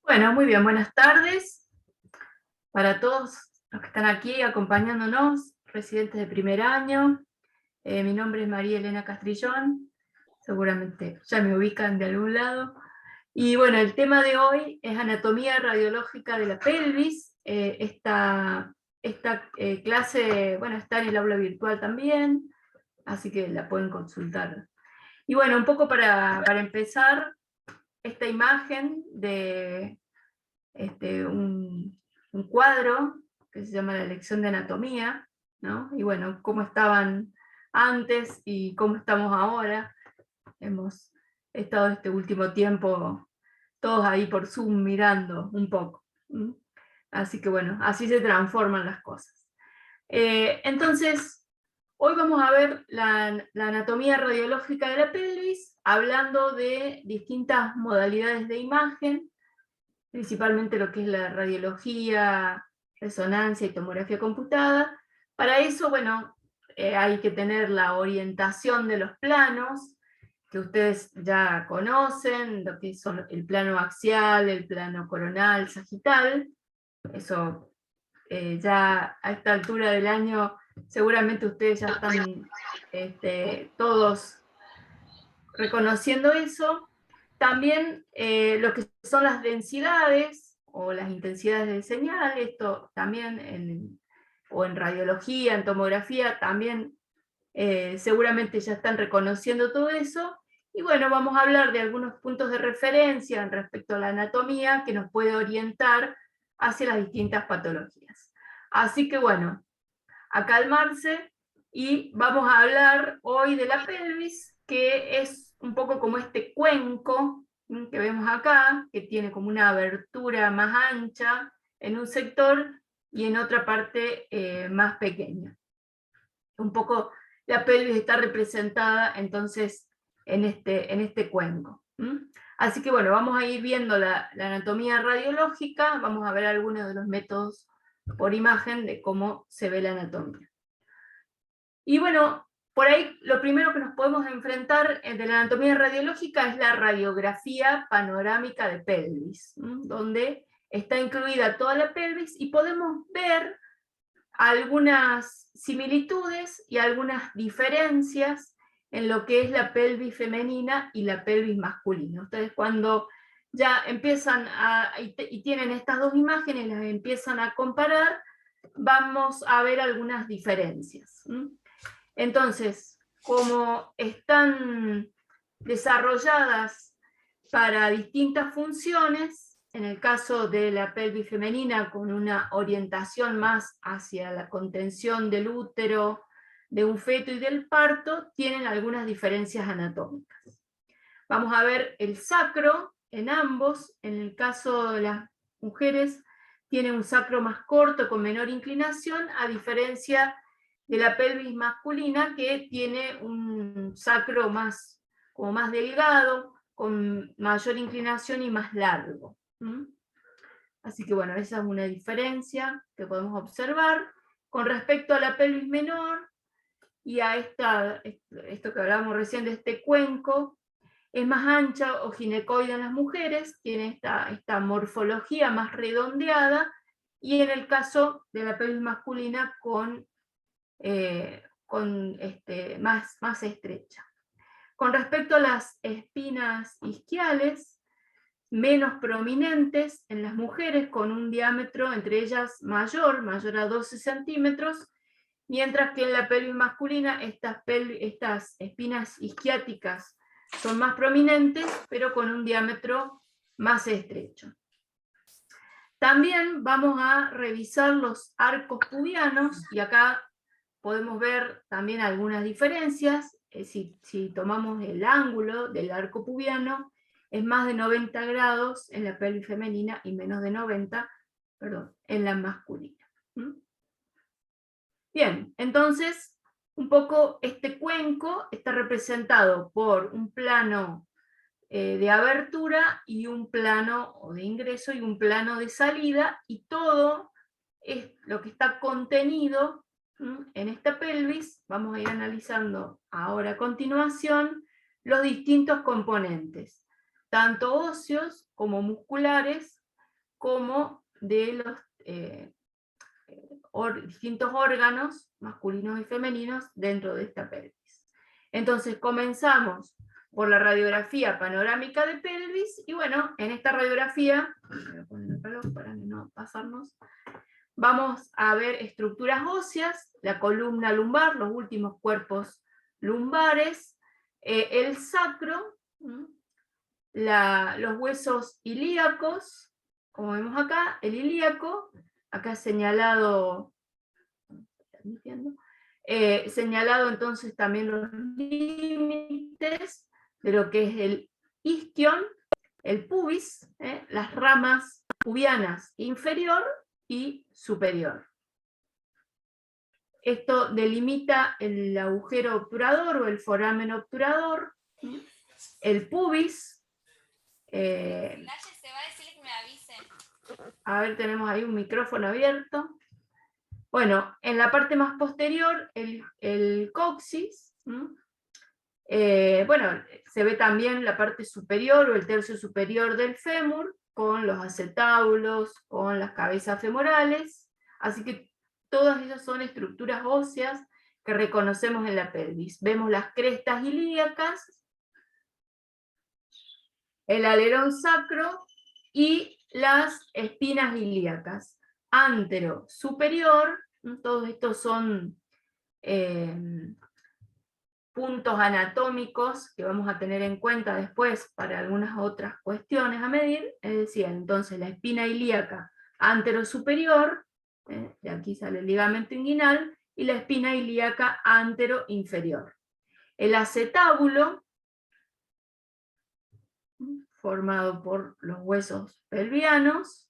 Bueno, muy bien, buenas tardes para todos los que están aquí acompañándonos, residentes de primer año. Mi nombre es María Elena Castrillón, seguramente ya me ubican de algún lado. Y bueno, el tema de hoy es anatomía radiológica de la pelvis. Esta clase, bueno, está en el aula virtual también, así que la pueden consultar. Y bueno, un poco para empezar, esta imagen de un cuadro que se llama La lección de anatomía, ¿no? Y bueno, cómo estaban antes y cómo estamos ahora. Hemos estado este último tiempo todos ahí por Zoom mirando un poco. Así que bueno, así se transforman las cosas. Entonces, hoy vamos a ver la anatomía radiológica de la pelvis, hablando de distintas modalidades de imagen, principalmente lo que es la radiología, resonancia y tomografía computada. Para eso, bueno, hay que tener la orientación de los planos, que ustedes ya conocen, lo que son el plano axial, el plano coronal, sagital. Eso ya a esta altura del año seguramente ustedes ya están todos reconociendo eso. También lo que son las densidades o las intensidades de señal, esto también o en radiología, en tomografía, también seguramente ya están reconociendo todo eso. Y bueno, vamos a hablar de algunos puntos de referencia respecto a la anatomía que nos puede orientar hacia las distintas patologías. Así que bueno, a calmarse y vamos a hablar hoy de la pelvis, que es un poco como este cuenco que vemos acá, que tiene como una abertura más ancha en un sector y en otra parte más pequeña. Un poco la pelvis está representada entonces en este cuenco. Así que bueno, vamos a ir viendo la anatomía radiológica, vamos a ver algunos de los métodos por imagen de cómo se ve la anatomía. Y bueno, por ahí lo primero que nos podemos enfrentar de la anatomía radiológica es la radiografía panorámica de pelvis, donde está incluida toda la pelvis y podemos ver algunas similitudes y algunas diferencias en lo que es la pelvis femenina y la pelvis masculina. Ustedes cuando ya empiezan y tienen estas dos imágenes, las empiezan a comparar, vamos a ver algunas diferencias. Entonces, como están desarrolladas para distintas funciones, en el caso de la pelvis femenina con una orientación más hacia la contención del útero, de un feto y del parto, tienen algunas diferencias anatómicas. Vamos a ver el sacro en ambos. En el caso de las mujeres tiene un sacro más corto con menor inclinación, a diferencia de la pelvis masculina, que tiene un sacro como más delgado, con mayor inclinación y más largo. Así que bueno, esa es una diferencia que podemos observar. Con respecto a la pelvis menor y a esto que hablábamos recién de este cuenco, es más ancha o ginecoide en las mujeres, tiene esta morfología más redondeada, y en el caso de la pelvis masculina más estrecha. Con respecto a las espinas isquiales, menos prominentes en las mujeres, con un diámetro entre ellas mayor a 12 centímetros, mientras que en la pelvis masculina estas espinas isquiáticas son más prominentes, pero con un diámetro más estrecho. También vamos a revisar los arcos pubianos, y acá podemos ver también algunas diferencias. Si tomamos el ángulo del arco pubiano, es más de 90 grados en la pelvis femenina y menos de 90, en la masculina. Bien, entonces, un poco este cuenco está representado por un plano de abertura y un plano de ingreso y un plano de salida, y todo es lo que está contenido en esta pelvis. Vamos a ir analizando ahora a continuación los distintos componentes, tanto óseos como musculares, como de los distintos órganos masculinos y femeninos dentro de esta pelvis. Entonces comenzamos por la radiografía panorámica de pelvis, y bueno, en esta radiografía, voy a poner el reloj para no pasarnos, vamos a ver estructuras óseas, la columna lumbar, los últimos cuerpos lumbares, el sacro, los huesos ilíacos, como vemos acá, el ilíaco, acá señalado, señalado entonces también los límites de lo que es el isquion, el pubis, las ramas pubianas inferior y superior. Esto delimita el agujero obturador o el foramen obturador, el pubis. A ver, tenemos ahí un micrófono abierto. Bueno, en la parte más posterior, el coxis. Bueno, se ve también la parte superior o el tercio superior del fémur, con los acetábulos, con las cabezas femorales. Así que todas esas son estructuras óseas que reconocemos en la pelvis. Vemos las crestas ilíacas, el alerón sacro y las espinas ilíacas. Antero superior, todos estos son puntos anatómicos que vamos a tener en cuenta después para algunas otras cuestiones a medir. Es decir, entonces la espina ilíaca antero superior, de aquí sale el ligamento inguinal, y la espina ilíaca antero inferior. El acetábulo, formado por los huesos pelvianos.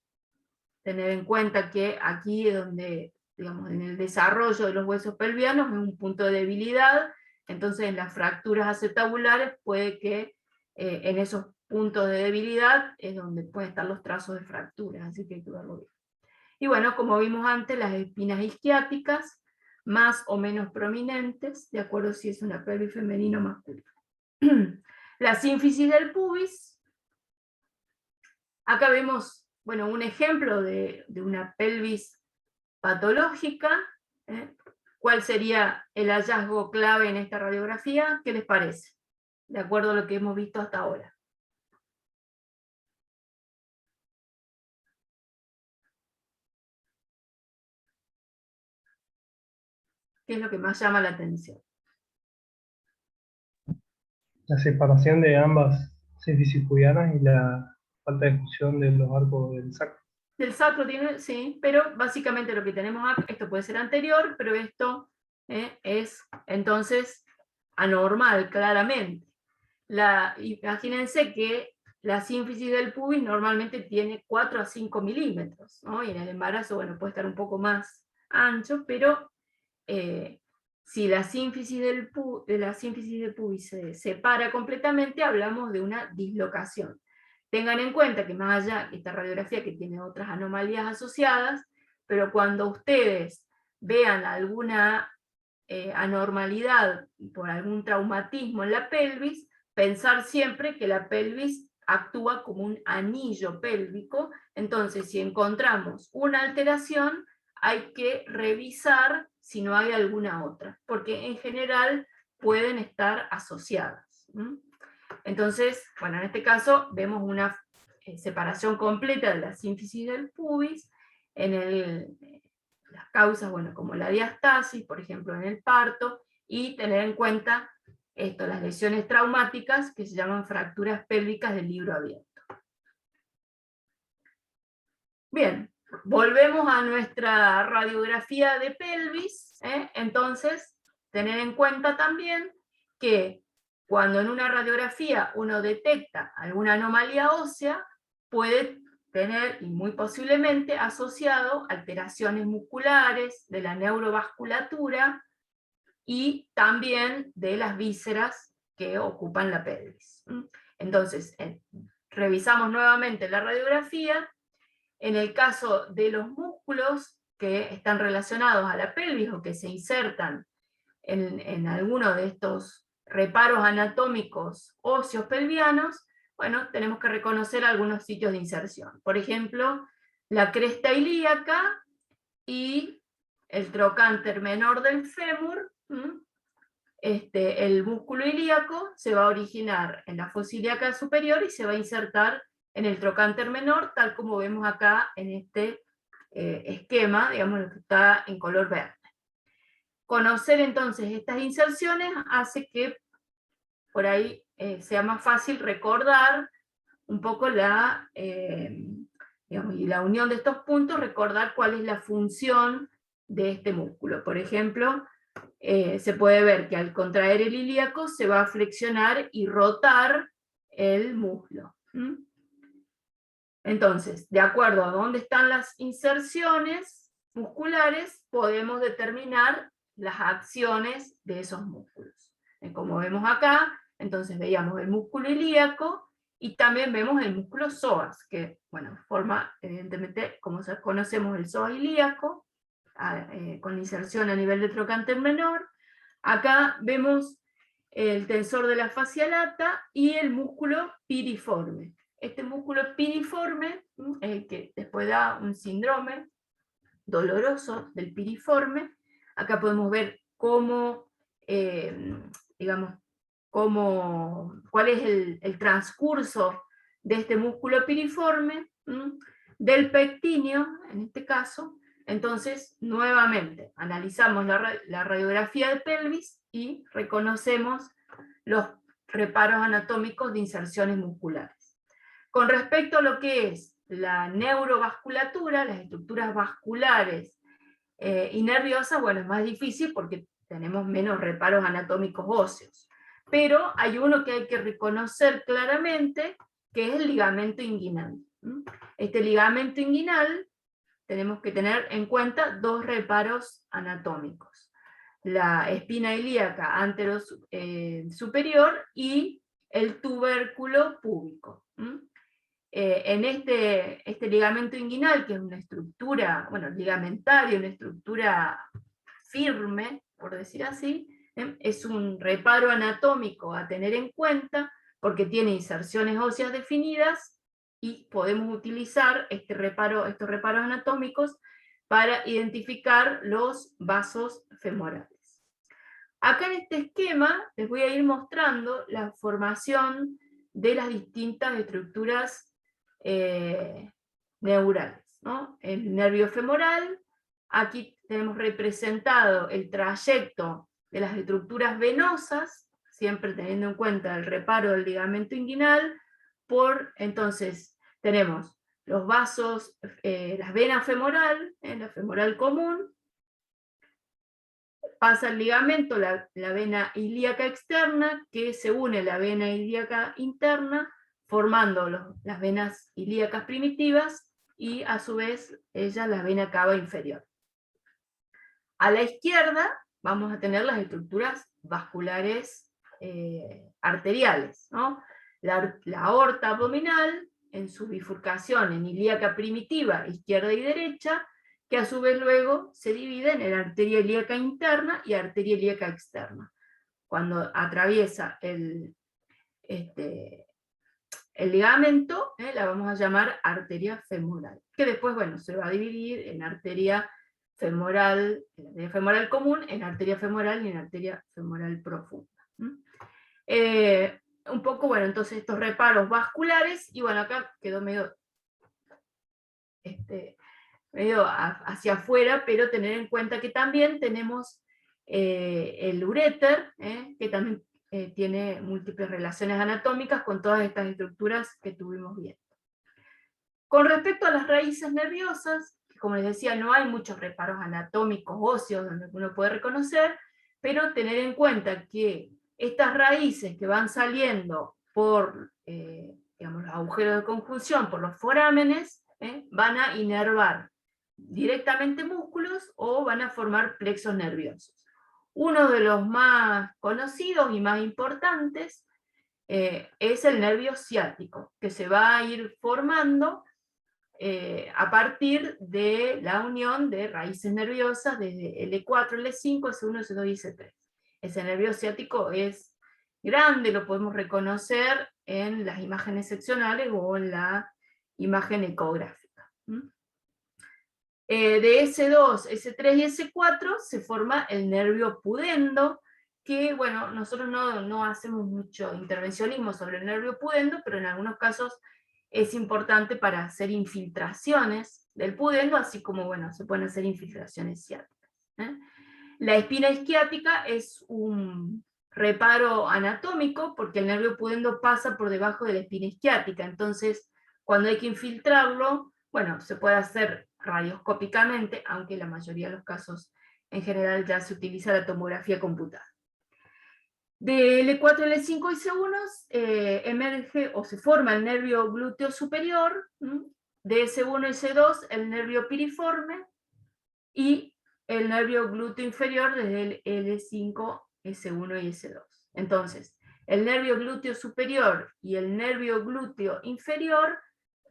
Tener en cuenta que aquí es donde, digamos, en el desarrollo de los huesos pelvianos es un punto de debilidad, entonces en las fracturas acetabulares puede que en esos puntos de debilidad es donde pueden estar los trazos de fracturas, así que hay que verlo bien. Y bueno, como vimos antes, las espinas isquiáticas, más o menos prominentes, de acuerdo si es una pelvis femenina o masculina. La sínfisis del pubis. Acá vemos, bueno, un ejemplo de una pelvis patológica. ¿Cuál sería el hallazgo clave en esta radiografía? ¿Qué les parece? De acuerdo a lo que hemos visto hasta ahora. ¿Qué es lo que más llama la atención? La separación de ambas sínfisis pubianas y la falta de fusión de los arcos del sacro. Del sacro tiene, sí, pero básicamente lo que tenemos acá, esto puede ser anterior, pero esto es entonces anormal, claramente. Imagínense que la sínfisis del pubis normalmente tiene 4 a 5 milímetros, ¿no? Y en el embarazo, bueno, puede estar un poco más ancho, pero si la sínfisis del pubis se separa completamente, hablamos de una dislocación. Tengan en cuenta que más allá de esta radiografía que tiene otras anomalías asociadas, pero cuando ustedes vean alguna anormalidad por algún traumatismo en la pelvis, pensar siempre que la pelvis actúa como un anillo pélvico. Entonces, si encontramos una alteración, hay que revisar si no hay alguna otra, porque en general pueden estar asociadas. Entonces, bueno, en este caso vemos una separación completa de la sínfisis del pubis, las causas, bueno, como la diastasis, por ejemplo, en el parto, y tener en cuenta las lesiones traumáticas que se llaman fracturas pélvicas del libro abierto. Bien, volvemos a nuestra radiografía de pelvis. Entonces, tener en cuenta también que cuando en una radiografía uno detecta alguna anomalía ósea, puede tener, y muy posiblemente, asociado alteraciones musculares, de la neurovasculatura y también de las vísceras que ocupan la pelvis. Entonces, revisamos nuevamente la radiografía. En el caso de los músculos que están relacionados a la pelvis o que se insertan en alguno de estos reparos anatómicos óseos pelvianos, bueno, tenemos que reconocer algunos sitios de inserción. Por ejemplo, la cresta ilíaca y el trocánter menor del fémur. El músculo ilíaco se va a originar en la fosa ilíaca superior y se va a insertar en el trocánter menor, tal como vemos acá en este esquema, digamos, lo que está en color verde. Conocer entonces estas inserciones hace que por ahí sea más fácil recordar un poco digamos, y la unión de estos puntos, recordar cuál es la función de este músculo. Por ejemplo, se puede ver que al contraer el ilíaco se va a flexionar y rotar el muslo. Entonces, de acuerdo a dónde están las inserciones musculares, podemos determinar las acciones de esos músculos. Como vemos acá, entonces veíamos el músculo ilíaco y también vemos el músculo psoas, que, bueno, forma, evidentemente, como conocemos el psoas ilíaco, con inserción a nivel de trocánter menor. Acá vemos el tensor de la fascia lata y el músculo piriforme. Este músculo piriforme, que después da un síndrome doloroso del piriforme. Acá podemos ver cómo, digamos, cuál es el transcurso de este músculo piriforme, del pectíneo, en este caso. Entonces, nuevamente, analizamos la radiografía de pelvis y reconocemos los reparos anatómicos de inserciones musculares. Con respecto a lo que es la neurovasculatura, las estructuras vasculares y nerviosas, bueno, es más difícil porque tenemos menos reparos anatómicos óseos. Pero hay uno que hay que reconocer claramente, que es el ligamento inguinal. Este ligamento inguinal tenemos que tener en cuenta dos reparos anatómicos: la espina ilíaca antero superior y el tubérculo púbico. En este ligamento inguinal, que es una estructura, bueno, ligamentaria, una estructura firme, por decir así, es un reparo anatómico a tener en cuenta, porque tiene inserciones óseas definidas, y podemos utilizar estos reparos anatómicos para identificar los vasos femorales. Acá en este esquema les voy a ir mostrando la formación de las distintas estructuras neurales, ¿no? El nervio femoral, aquí tenemos representado el trayecto de las estructuras venosas, siempre teniendo en cuenta el reparo del ligamento inguinal. Entonces tenemos los vasos, las venas femoral, la femoral común, pasa el ligamento, la vena ilíaca externa, que se une a la vena ilíaca interna, formando las venas ilíacas primitivas, y a su vez ella la vena cava inferior. A la izquierda vamos a tener las estructuras vasculares arteriales, ¿no? La aorta abdominal, en su bifurcación en ilíaca primitiva, izquierda y derecha, que a su vez luego se dividen en arteria ilíaca interna y arteria ilíaca externa. Cuando atraviesa el ligamento, la vamos a llamar arteria femoral, que después, bueno, se va a dividir en arteria femoral común, en arteria femoral y en arteria femoral profunda. Un poco, bueno, entonces estos reparos vasculares, y bueno, acá quedó medio hacia afuera, pero tener en cuenta que también tenemos el uréter, que también tiene múltiples relaciones anatómicas con todas estas estructuras que estuvimos viendo. Con respecto a las raíces nerviosas, como les decía, no hay muchos reparos anatómicos óseos donde uno puede reconocer, pero tener en cuenta que estas raíces que van saliendo por digamos, los agujeros de conjunción, por los forámenes, van a inervar directamente músculos o van a formar plexos nerviosos. Uno de los más conocidos y más importantes es el nervio ciático, que se va a ir formando a partir de la unión de raíces nerviosas desde L4, L5, S1, S2 y S3. Ese nervio ciático es grande, lo podemos reconocer en las imágenes seccionales o en la imagen ecográfica. De S2, S3 y S4 se forma el nervio pudendo, que bueno, nosotros no hacemos mucho intervencionismo sobre el nervio pudendo, pero en algunos casos es importante para hacer infiltraciones del pudendo, así como bueno, se pueden hacer infiltraciones ciáticas. La espina isquiática es un reparo anatómico, porque el nervio pudendo pasa por debajo de la espina isquiática, entonces cuando hay que infiltrarlo, bueno, se puede hacer radioscópicamente, aunque en la mayoría de los casos en general ya se utiliza la tomografía computada. Del E4, L5 y C1 emerge o se forma el nervio glúteo superior, de S1 y C2 el nervio piriforme, y el nervio glúteo inferior desde el L5, S1 y S2. Entonces, el nervio glúteo superior y el nervio glúteo inferior,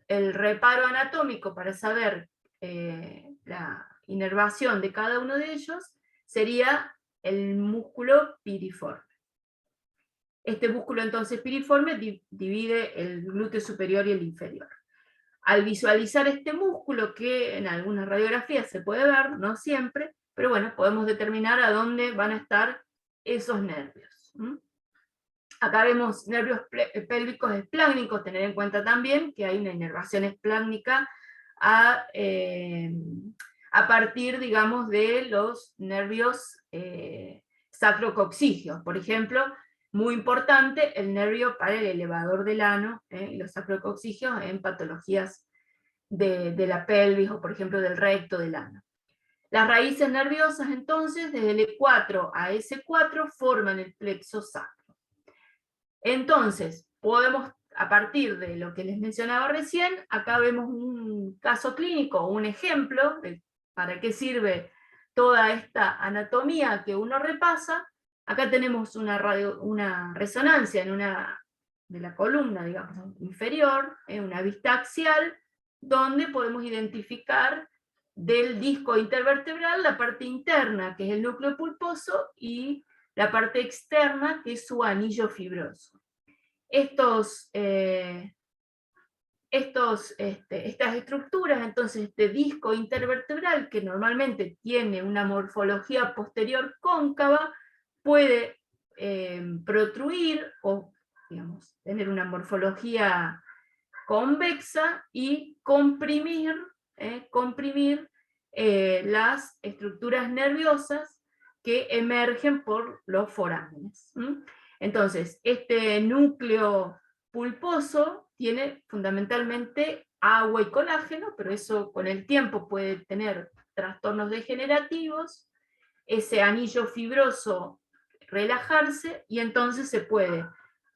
el reparo anatómico para saber la inervación de cada uno de ellos sería el músculo piriforme. Este músculo entonces piriforme divide el glúteo superior y el inferior. Al visualizar este músculo, que en algunas radiografías se puede ver, no siempre, pero bueno, podemos determinar a dónde van a estar esos nervios. Acá vemos nervios pélvicos espláncnicos, tener en cuenta también que hay una inervación espláncnica a partir, digamos, de los nervios sacrococcígeos. Por ejemplo, muy importante, el nervio para el elevador del ano, y los sacrococcígeos en patologías de la pelvis, o por ejemplo del recto del ano. Las raíces nerviosas entonces, desde el E4 a S4, forman el plexo sacro. Entonces, podemos, a partir de lo que les mencionaba recién, acá vemos un caso clínico, un ejemplo de para qué sirve toda esta anatomía que uno repasa. Acá tenemos una resonancia de la columna, digamos, inferior, una vista axial, donde podemos identificar del disco intervertebral la parte interna, que es el núcleo pulposo, y la parte externa, que es su anillo fibroso. Estas estructuras, entonces, este disco intervertebral, que normalmente tiene una morfología posterior cóncava, puede protruir o, digamos, tener una morfología convexa y comprimir las estructuras nerviosas que emergen por los forámenes. Entonces, este núcleo pulposo tiene fundamentalmente agua y colágeno, pero eso con el tiempo puede tener trastornos degenerativos, ese anillo fibroso relajarse, y entonces se puede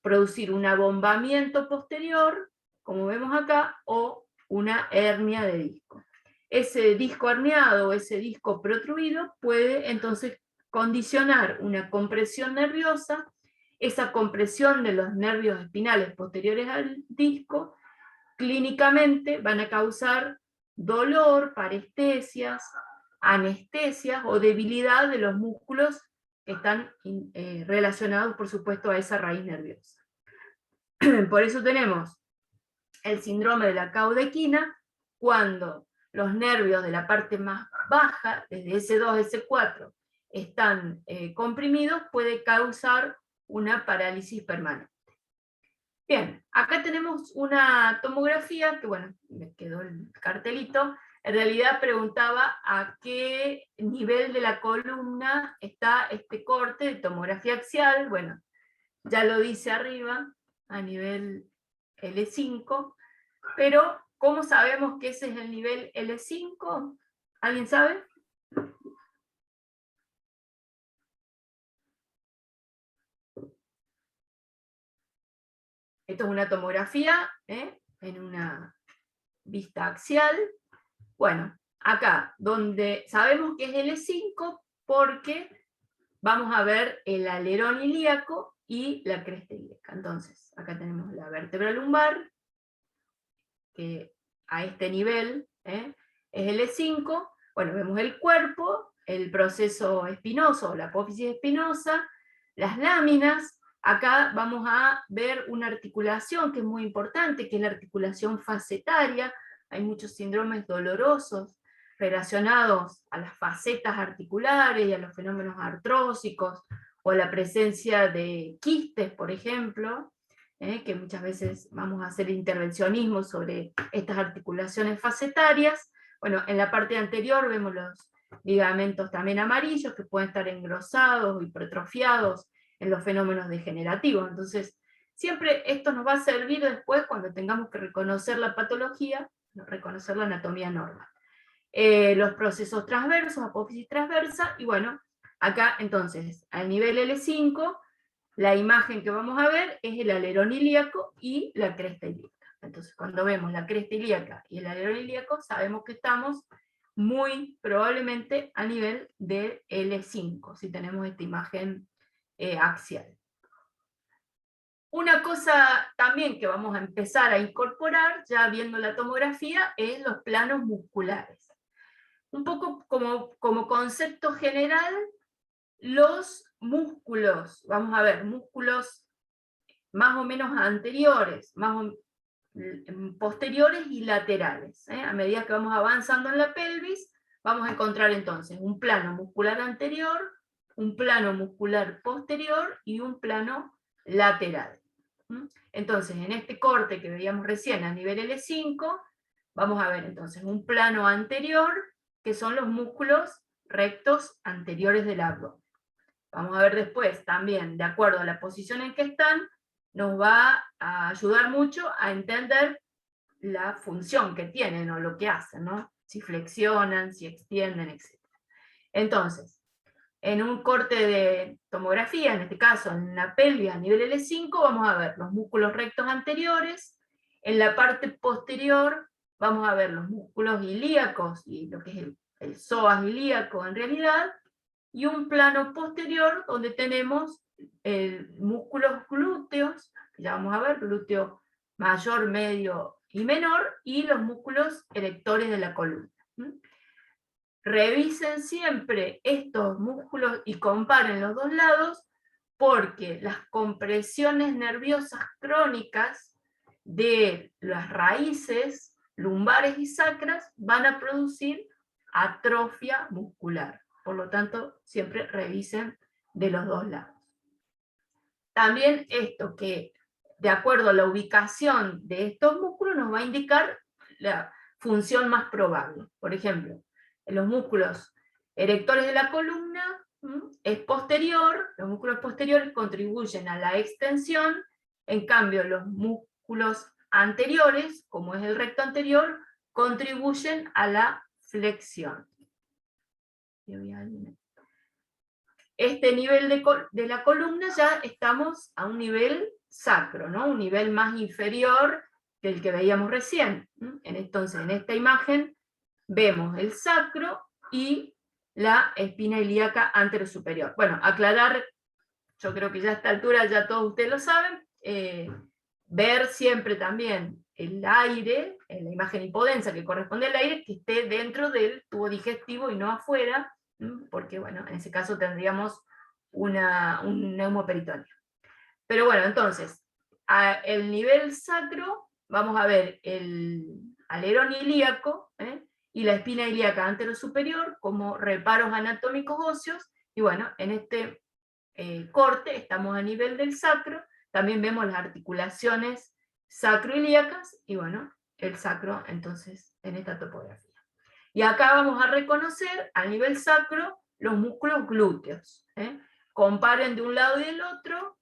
producir un abombamiento posterior, como vemos acá, o una hernia de disco. Ese disco herniado, ese disco protruido, puede entonces condicionar una compresión nerviosa. Esa compresión de los nervios espinales posteriores al disco, clínicamente van a causar dolor, parestesias, anestesias o debilidad de los músculos que están relacionados, por supuesto, a esa raíz nerviosa. Por eso tenemos el síndrome de la caudequina, cuando los nervios de la parte más baja, desde S2 a S4, están comprimidos, puede causar una parálisis permanente. Bien, acá tenemos una tomografía, que bueno, me quedó el cartelito, en realidad preguntaba a qué nivel de la columna está este corte de tomografía axial. Bueno, ya lo dice arriba, a nivel L5, pero ¿cómo sabemos que ese es el nivel L5? ¿Alguien sabe? Esto es una tomografía en una vista axial. Bueno, acá, donde sabemos que es L5, porque vamos a ver el alerón ilíaco y la cresta ilíaca. Entonces, acá tenemos la vértebra lumbar, que a este nivel es L5. Bueno, vemos el cuerpo, el proceso espinoso, la apófisis espinosa, las láminas. Acá vamos a ver una articulación que es muy importante, que es la articulación facetaria. Hay muchos síndromes dolorosos relacionados a las facetas articulares y a los fenómenos artrósicos, o a la presencia de quistes, por ejemplo, que muchas veces vamos a hacer intervencionismo sobre estas articulaciones facetarias. Bueno, en la parte anterior vemos los ligamentos también amarillos, que pueden estar engrosados o hipertrofiados en los fenómenos degenerativos. Entonces, siempre esto nos va a servir después cuando tengamos que reconocer la patología, reconocer la anatomía normal. Los procesos transversos, apófisis transversa, y bueno, acá entonces, al nivel L5, la imagen que vamos a ver es el alerón ilíaco y la cresta ilíaca. Entonces, cuando vemos la cresta ilíaca y el alerón ilíaco, sabemos que estamos muy probablemente a nivel de L5, si tenemos esta imagen axial. Una cosa también que vamos a empezar a incorporar, ya viendo la tomografía, es los planos musculares. Un poco como concepto general, los músculos, vamos a ver, músculos más o menos anteriores, posteriores y laterales. A medida que vamos avanzando en la pelvis, vamos a encontrar entonces un plano muscular anterior, un plano muscular posterior y un plano lateral. Entonces, en este corte que veíamos recién a nivel L5, vamos a ver entonces un plano anterior, que son los músculos rectos anteriores del abdomen. Vamos a ver después también, de acuerdo a la posición en que están, nos va a ayudar mucho a entender la función que tienen o lo que hacen, ¿no? Si flexionan, si extienden, etc. Entonces, en un corte de tomografía, en este caso en la pelvis a nivel L5, vamos a ver los músculos rectos anteriores. En la parte posterior vamos a ver los músculos ilíacos y lo que es el psoas ilíaco en realidad, y un plano posterior donde tenemos músculos glúteos, ya vamos a ver, glúteo mayor, medio y menor, y los músculos erectores de la columna. Revisen siempre estos músculos y comparen los dos lados, porque las compresiones nerviosas crónicas de las raíces lumbares y sacras van a producir atrofia muscular. Por lo tanto, siempre revisen de los dos lados. También esto que, de acuerdo a la ubicación de estos músculos, nos va a indicar la función más probable. Por ejemplo, en los músculos erectores de la columna es posterior, los músculos posteriores contribuyen a la extensión, en cambio los músculos anteriores, como es el recto anterior, contribuyen a la flexión. Este nivel de la columna ya estamos a un nivel sacro, ¿no? Un nivel más inferior que el que veíamos recién. Entonces, en esta imagen vemos el sacro y la espina ilíaca anterosuperior. Bueno, aclarar, yo creo que ya a esta altura ya todos ustedes lo saben, ver siempre también el aire, en la imagen hipodensa que corresponde al aire, que esté dentro del tubo digestivo y no afuera, porque bueno, en ese caso tendríamos un neumoperitoneo. Pero bueno, entonces, el nivel sacro, vamos a ver el alerón ilíaco y la espina ilíaca anterosuperior como reparos anatómicos óseos, y bueno, en este corte estamos a nivel del sacro, también vemos las articulaciones sacroilíacas, y bueno, el sacro entonces en esta topografía. Y acá vamos a reconocer a nivel sacro los músculos glúteos. Comparen de un lado y del otro,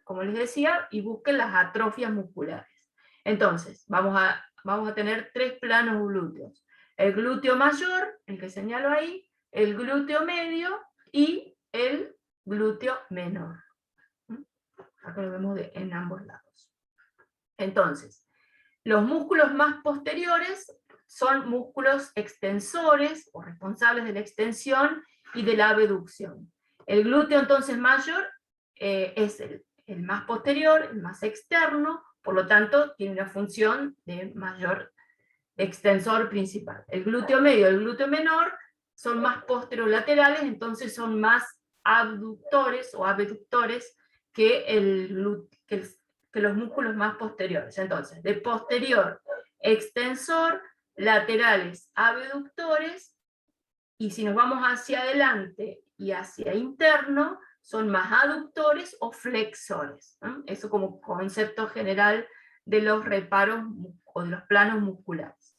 como les decía, y busquen las atrofias musculares. Entonces, vamos a tener tres planos glúteos. El glúteo mayor, el que señalo ahí, el glúteo medio y el glúteo menor. Acá lo vemos en ambos lados. Entonces, los músculos más posteriores son músculos extensores o responsables de la extensión y de la abducción. El glúteo entonces mayor es el más posterior, el más externo, por lo tanto tiene una función de mayor extensor principal. El glúteo medio y el glúteo menor son más posterolaterales, entonces son más abductores o abductores que los músculos más posteriores. Entonces, de posterior, extensor, laterales, abductores, y si nos vamos hacia adelante y hacia interno, son más aductores o flexores, ¿no? Eso como concepto general de los reparos o de los planos musculares.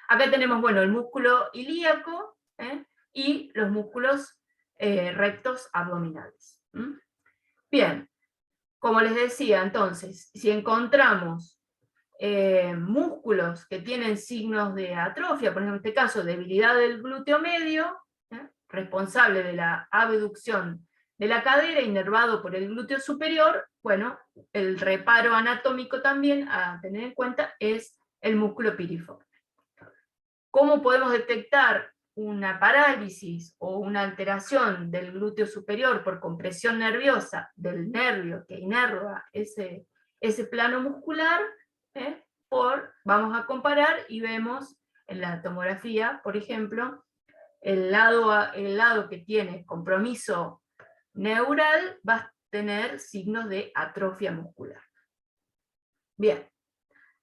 Acá tenemos, bueno, el músculo ilíaco y los músculos rectos abdominales. Bien, como les decía, entonces, si encontramos músculos que tienen signos de atrofia, por ejemplo, en este caso, debilidad del glúteo medio, responsable de la abducción de la cadera, inervado por el glúteo superior, bueno, el reparo anatómico también a tener en cuenta es el músculo piriforme. ¿Cómo podemos detectar una parálisis o una alteración del glúteo superior por compresión nerviosa del nervio que inerva ese plano muscular? Vamos a comparar y vemos en la tomografía, por ejemplo, el lado que tiene compromiso neural va a tener signos de atrofia muscular. Bien,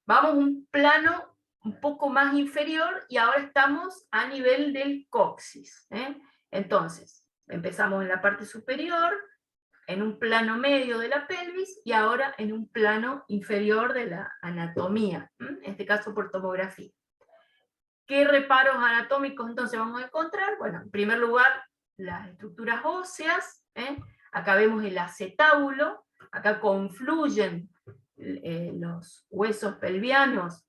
vamos a un plano un poco más inferior y ahora estamos a nivel del coxis. Entonces, empezamos en la parte superior, en un plano medio de la pelvis, y ahora en un plano inferior de la anatomía, en este caso por tomografía. ¿Qué reparos anatómicos entonces vamos a encontrar? Bueno, en primer lugar, las estructuras óseas, acá vemos el acetábulo, acá confluyen los huesos pelvianos,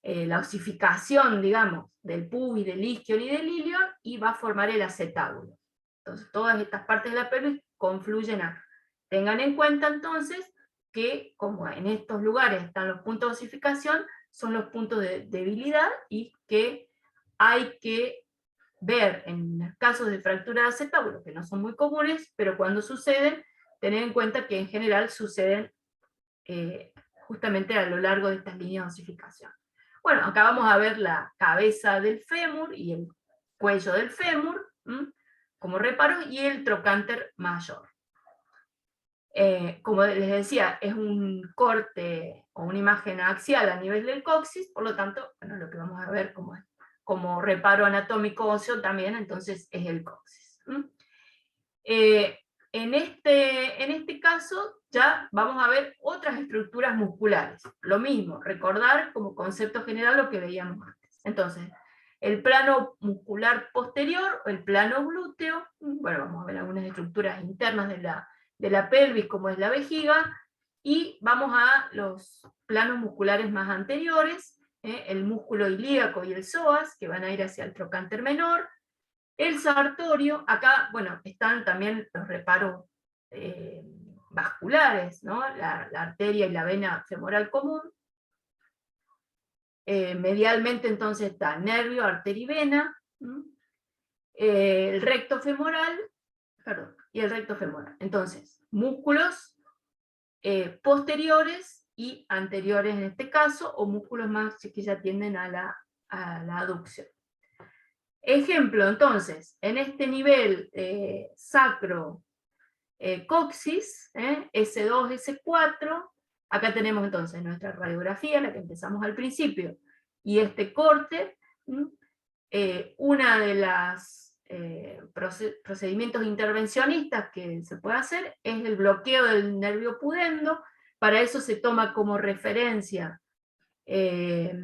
la osificación, digamos, del pubis, del isquion y del ilion, y va a formar el acetábulo. Entonces, todas estas partes de la pelvis confluyen acá. Tengan en cuenta entonces que, como en estos lugares están los puntos de osificación, son los puntos de debilidad y que hay que ver en casos de fractura de acetábulo, que no son muy comunes, pero cuando suceden, tener en cuenta que en general suceden justamente a lo largo de estas líneas de osificación. Bueno, acá vamos a ver la cabeza del fémur y el cuello del fémur, como reparos, y el trocánter mayor. Como les decía, es un corte o una imagen axial a nivel del coxis, por lo tanto, bueno, lo que vamos a ver como reparo anatómico óseo también, entonces es el coxis. En este caso ya vamos a ver otras estructuras musculares. Lo mismo, recordar como concepto general lo que veíamos antes. Entonces, el plano muscular posterior, o el plano glúteo, bueno, vamos a ver algunas estructuras internas de la pelvis, como es la vejiga, y vamos a los planos musculares más anteriores, el músculo ilíaco y el psoas, que van a ir hacia el trocánter menor, el sartorio. Acá, bueno, están también los reparos vasculares, ¿no? La arteria y la vena femoral común. Medialmente entonces está nervio, arteria y vena, el recto femoral, perdón, y el recto femoral. Entonces, músculos posteriores y anteriores en este caso, o músculos más que ya tienden a la aducción. Ejemplo, entonces, en este nivel sacro coxis, S2, S4, acá tenemos entonces nuestra radiografía, la que empezamos al principio, y este corte. Una de las procedimientos intervencionistas que se puede hacer es el bloqueo del nervio pudendo. Para eso se toma como referencia las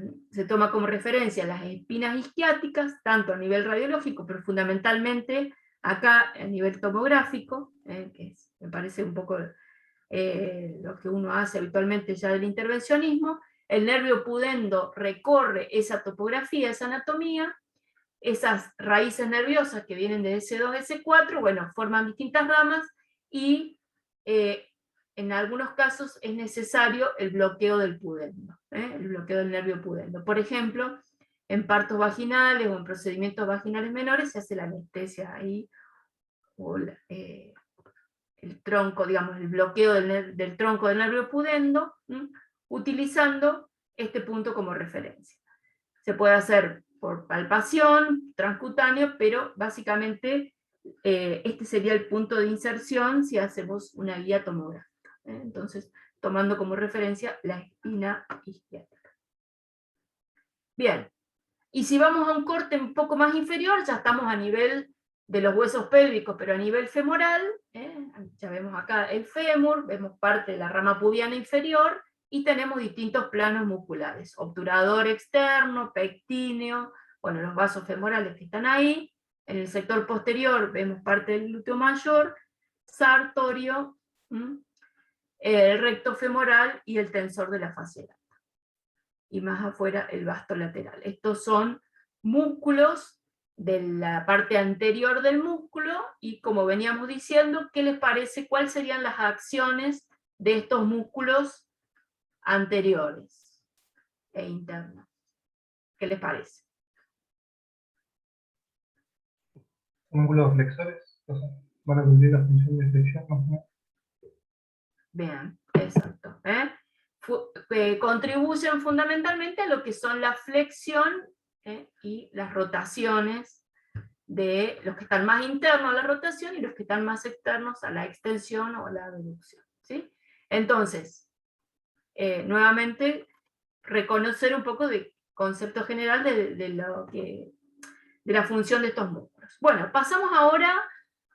espinas isquiáticas, tanto a nivel radiológico, pero fundamentalmente acá a nivel tomográfico, que me parece un poco lo que uno hace habitualmente ya del intervencionismo. El nervio pudendo recorre esa topografía, esa anatomía. Esas raíces nerviosas que vienen de S2, S4, bueno, forman distintas ramas, y en algunos casos es necesario el bloqueo del pudendo, el bloqueo del nervio pudendo. Por ejemplo, en partos vaginales o en procedimientos vaginales menores se hace la anestesia ahí, o el tronco, digamos, el bloqueo del tronco del nervio pudendo, utilizando este punto como referencia. Se puede hacer por palpación, transcutáneo, pero básicamente este sería el punto de inserción si hacemos una guía tomográfica. Entonces, tomando como referencia la espina isquiática. Bien, y si vamos a un corte un poco más inferior, ya estamos a nivel de los huesos pélvicos, pero a nivel femoral, ya vemos acá el fémur, vemos parte de la rama pubiana inferior, y tenemos distintos planos musculares, obturador externo, pectíneo, bueno, los vasos femorales que están ahí. En el sector posterior vemos parte del glúteo mayor, sartorio, el recto femoral y el tensor de la fascia lata. Y más afuera el vasto lateral. Estos son músculos de la parte anterior del músculo, y como veníamos diciendo, ¿qué les parece? ¿Cuáles serían las acciones de estos músculos anteriores e internos? ¿Qué les parece? Músculos flexores, o sea, van a cumplir la función de flexión, más o menos. Bien, exacto. Contribuyen fundamentalmente a lo que son la flexión y las rotaciones de los que están más internos a la rotación y los que están más externos a la extensión o la abducción, ¿sí? Entonces, nuevamente, reconocer un poco de concepto general de la función de estos músculos. Bueno, pasamos ahora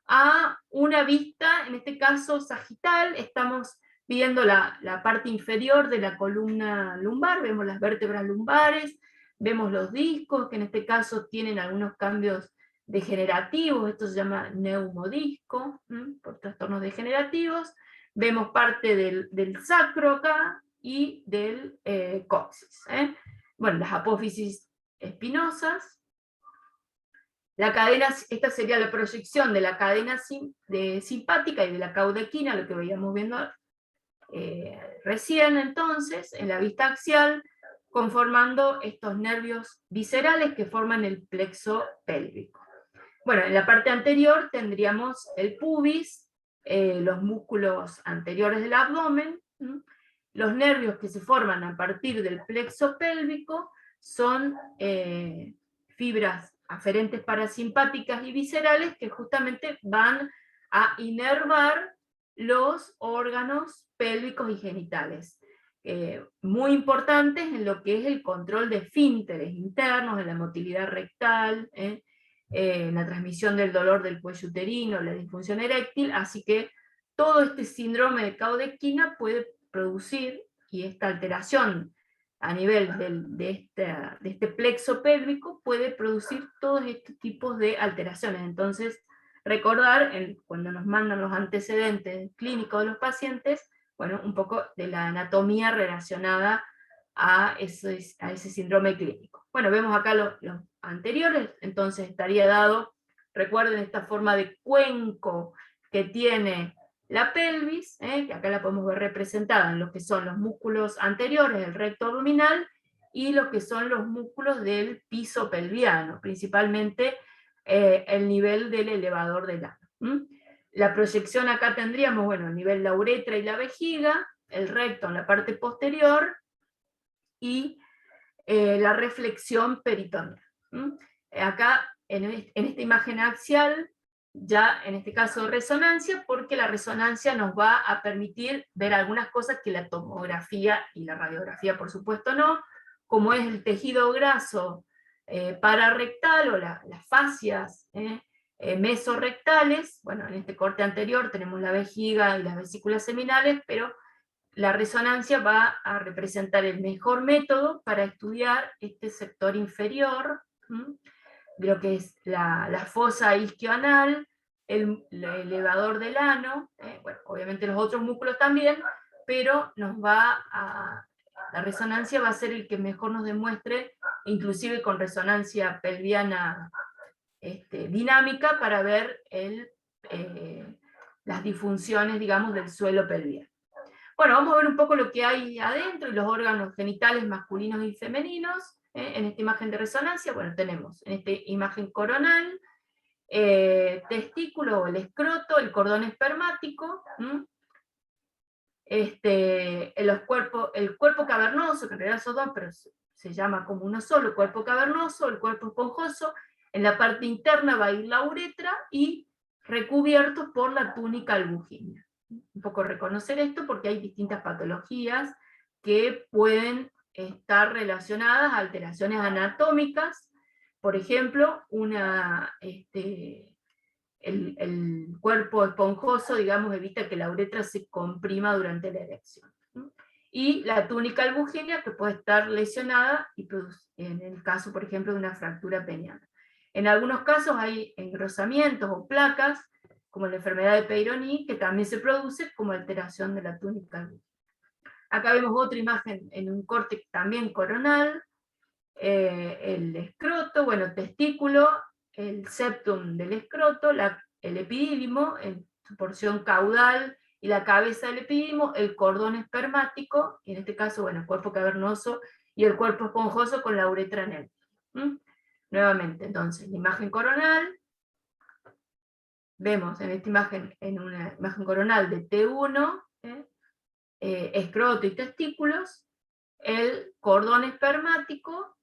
a una vista, en este caso sagital. Estamos viendo la parte inferior de la columna lumbar, vemos las vértebras lumbares, vemos los discos, que en este caso tienen algunos cambios degenerativos, esto se llama neumodisco, por trastornos degenerativos. Vemos parte del sacro acá y del coxis. Bueno, las apófisis espinosas. La cadena, esta sería la proyección de la cadena simpática y de la caudequina, lo que veíamos viendo recién entonces, en la vista axial, conformando estos nervios viscerales que forman el plexo pélvico. Bueno, en la parte anterior tendríamos el pubis, los músculos anteriores del abdomen. Los nervios que se forman a partir del plexo pélvico son fibras aferentes parasimpáticas y viscerales que justamente van a inervar los órganos pélvicos y genitales. Muy importantes en lo que es el control de esfínteres internos, de la motilidad rectal, la transmisión del dolor del cuello uterino, la disfunción eréctil, así que todo este síndrome de caudequina puede producir, y esta alteración a nivel de este plexo pélvico puede producir todos estos tipos de alteraciones. Entonces, recordar, cuando nos mandan los antecedentes clínicos de los pacientes, bueno, un poco de la anatomía relacionada a ese síndrome clínico. Bueno, vemos acá los anteriores, entonces estaría dado, recuerden esta forma de cuenco que tiene la pelvis, que acá la podemos ver representada en lo que son los músculos anteriores, el recto abdominal, y lo que son los músculos del piso pelviano, principalmente el nivel del elevador del ano. La proyección acá tendríamos, bueno, el nivel de la uretra y la vejiga, el recto en la parte posterior, y la reflexión peritoneal. Acá, en esta imagen axial, ya en este caso resonancia, porque la resonancia nos va a permitir ver algunas cosas que la tomografía y la radiografía por supuesto no, como es el tejido graso pararectal o las fascias mesorrectales. Bueno, en este corte anterior tenemos la vejiga y las vesículas seminales, pero la resonancia va a representar el mejor método para estudiar este sector inferior, de lo que es la fosa isquioanal, el elevador del ano, bueno, obviamente los otros músculos también, pero la resonancia va a ser el que mejor nos demuestre, inclusive con resonancia pelviana dinámica, para ver las disfunciones, digamos, del suelo pelviano. Bueno, vamos a ver un poco lo que hay adentro y los órganos genitales masculinos y femeninos. En esta imagen de resonancia, bueno, tenemos en esta imagen coronal, testículo o el escroto, el cordón espermático, el cuerpo cavernoso, que en realidad son dos, pero se llama como uno solo, el cuerpo cavernoso, el cuerpo esponjoso. En la parte interna va a ir la uretra y recubiertos por la túnica albuginea. un poco reconocer esto porque hay distintas patologías que pueden estar relacionadas a alteraciones anatómicas. Por ejemplo, el cuerpo esponjoso, digamos, evita que la uretra se comprima durante la erección. Y la túnica albuginea, que puede estar lesionada y en el caso, por ejemplo, de una fractura peniana. En algunos casos hay engrosamientos o placas, como la enfermedad de Peyronie, que también se produce como alteración de la túnica albuginea. Acá vemos otra imagen en un corte también coronal, el escroto, bueno, testículo, el septum del escroto, el epidídimo, en su porción caudal y la cabeza del epidídimo, el cordón espermático, y en este caso, bueno, el cuerpo cavernoso y el cuerpo esponjoso con la uretra en él. Nuevamente, entonces, la imagen coronal, vemos en esta imagen, en una imagen coronal de T1, escroto y testículos, el cordón espermático,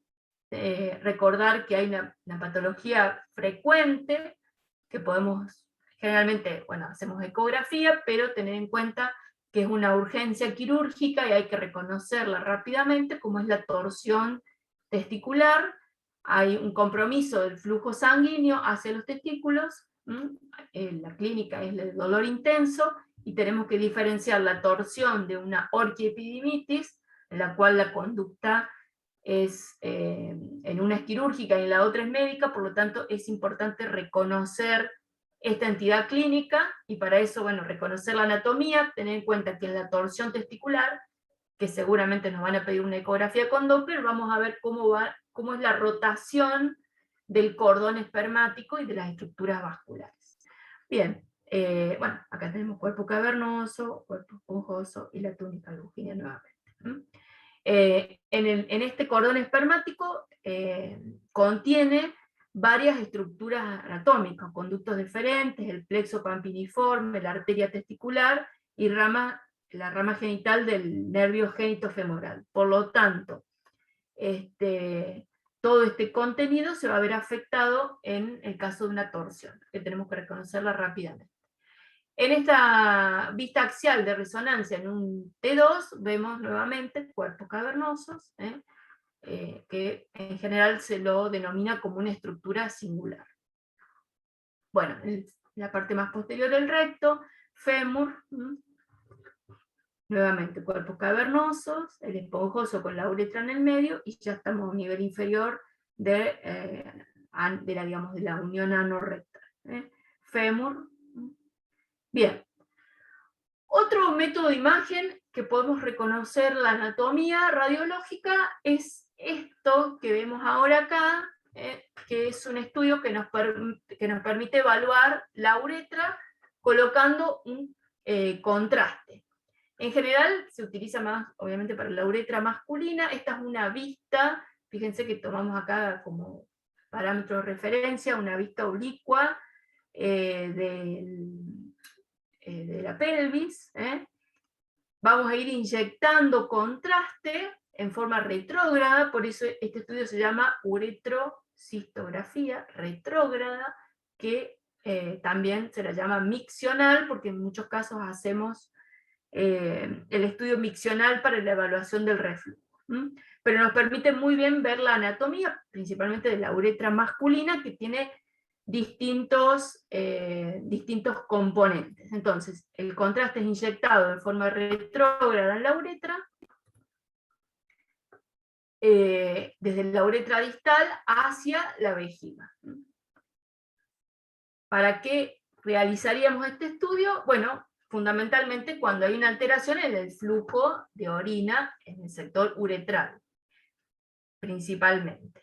recordar que hay una patología frecuente, que podemos, generalmente, bueno, hacemos ecografía, pero tener en cuenta que es una urgencia quirúrgica y hay que reconocerla rápidamente, como es la torsión testicular. Hay un compromiso del flujo sanguíneo hacia los testículos, la clínica es el dolor intenso, y tenemos que diferenciar la torsión de una orquiepididimitis, en la cual la conducta es, en una es quirúrgica y en la otra es médica, por lo tanto es importante reconocer esta entidad clínica, y para eso, bueno, reconocer la anatomía, tener en cuenta que en la torsión testicular, que seguramente nos van a pedir una ecografía con Doppler, vamos a ver cómo es la rotación del cordón espermático y de las estructuras vasculares. Bien, bueno, acá tenemos cuerpo cavernoso, cuerpo esponjoso y la túnica albuginea nuevamente. En este cordón espermático contiene varias estructuras anatómicas, conductos deferentes, el plexo pampiniforme, la arteria testicular y la rama genital del nervio genitofemoral. Por lo tanto, todo este contenido se va a ver afectado en el caso de una torsión, que tenemos que reconocerla rápidamente. En esta vista axial de resonancia en un T2 vemos nuevamente cuerpos cavernosos, que en general se lo denomina como una estructura singular. Bueno, la parte más posterior del recto, fémur, nuevamente cuerpos cavernosos, el esponjoso con la uretra en el medio, y ya estamos a un nivel inferior de la unión ano-rectal. Fémur. Bien. Otro método de imagen que podemos reconocer la anatomía radiológica es esto que vemos ahora acá, que es un estudio que nos permite evaluar la uretra colocando un contraste. En general se utiliza más, obviamente, para la uretra masculina. Esta es una vista, fíjense que tomamos acá como parámetro de referencia, una vista oblicua de la pelvis. Vamos a ir inyectando contraste en forma retrógrada, por eso este estudio se llama uretrocistografía retrógrada, que también se la llama miccional, porque en muchos casos hacemos el estudio miccional para la evaluación del reflujo. Pero nos permite muy bien ver la anatomía, principalmente de la uretra masculina, que tiene distintos componentes. Entonces, el contraste es inyectado de forma retrógrada en la uretra, desde la uretra distal hacia la vejiga. ¿Para qué realizaríamos este estudio? Bueno, fundamentalmente cuando hay una alteración en el flujo de orina en el sector uretral, principalmente.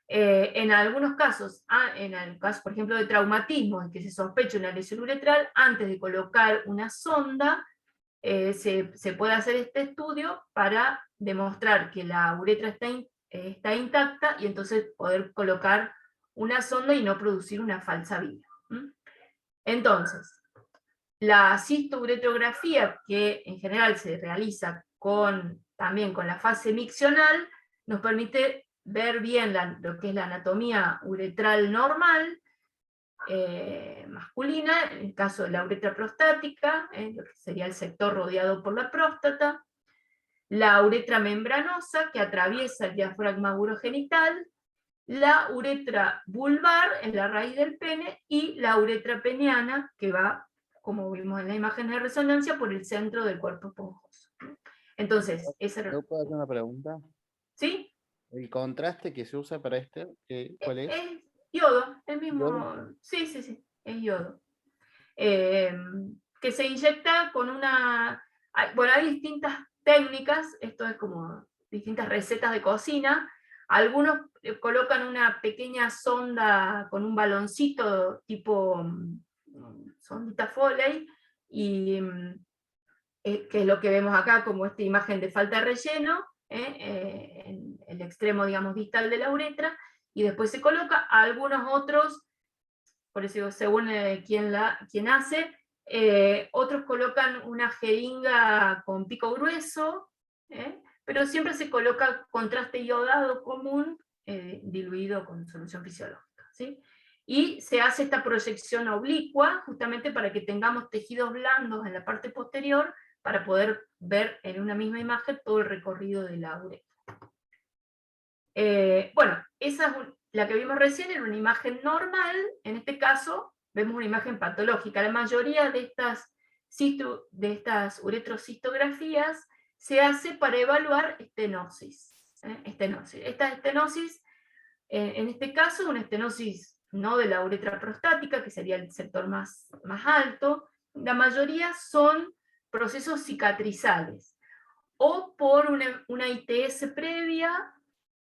En algunos casos, en el caso, por ejemplo, de traumatismo, en que se sospecha una lesión uretral, antes de colocar una sonda, se puede hacer este estudio para demostrar que la uretra está intacta, y entonces poder colocar una sonda y no producir una falsa vía. Entonces, la cistouretrografía, que en general se realiza también con la fase miccional, nos permite ver bien lo que es la anatomía uretral normal, masculina, en el caso de la uretra prostática, lo que sería el sector rodeado por la próstata, la uretra membranosa, que atraviesa el diafragma urogenital, la uretra vulvar, en la raíz del pene, y la uretra peniana, que va, como vimos en la imagen de resonancia, por el centro del cuerpo esponjoso. Entonces, ¿Yo puedo hacer una pregunta? ¿sí? ¿El contraste que se usa para cuál es? Es yodo, el mismo, ¿Yodo? sí, es yodo. Que se inyecta con una, bueno, hay distintas técnicas, esto es como distintas recetas de cocina. Algunos colocan una pequeña sonda con un baloncito tipo sondita Foley, y que es lo que vemos acá como esta imagen de falta de relleno, en el extremo, digamos, distal de la uretra, y después se coloca. Algunos otros, por eso digo, según quien hace, otros colocan una jeringa con pico grueso, pero siempre se coloca contraste iodado común, diluido con solución fisiológica, ¿sí? Y se hace esta proyección oblicua, justamente para que tengamos tejidos blandos en la parte posterior, para poder ver en una misma imagen todo el recorrido de la uretra. Bueno, esa es la que vimos recién era una imagen normal. En este caso vemos una imagen patológica. La mayoría de estas uretrocistografías se hace para evaluar estenosis. Esta estenosis, en este caso, una estenosis no de la uretra prostática, que sería el sector más alto. La mayoría son procesos cicatrizales, o por una ITS previa,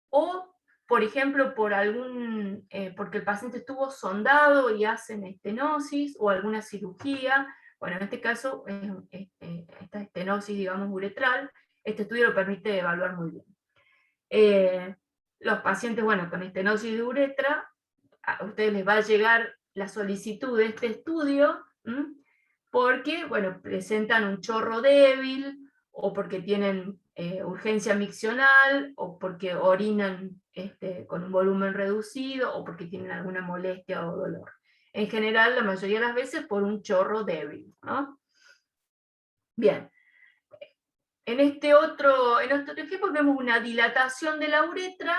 o, por ejemplo, porque el paciente estuvo sondado y hacen estenosis, o alguna cirugía. Bueno, en este caso, esta estenosis, digamos, uretral, este estudio lo permite evaluar muy bien. Los pacientes, bueno, con estenosis de uretra, a ustedes les va a llegar la solicitud de este estudio, porque, bueno, presentan un chorro débil, o porque tienen urgencia miccional, o porque orinan con un volumen reducido, o porque tienen alguna molestia o dolor. En general, la mayoría de las veces por un chorro débil, ¿no? Bien. En este otro ejemplo vemos una dilatación de la uretra,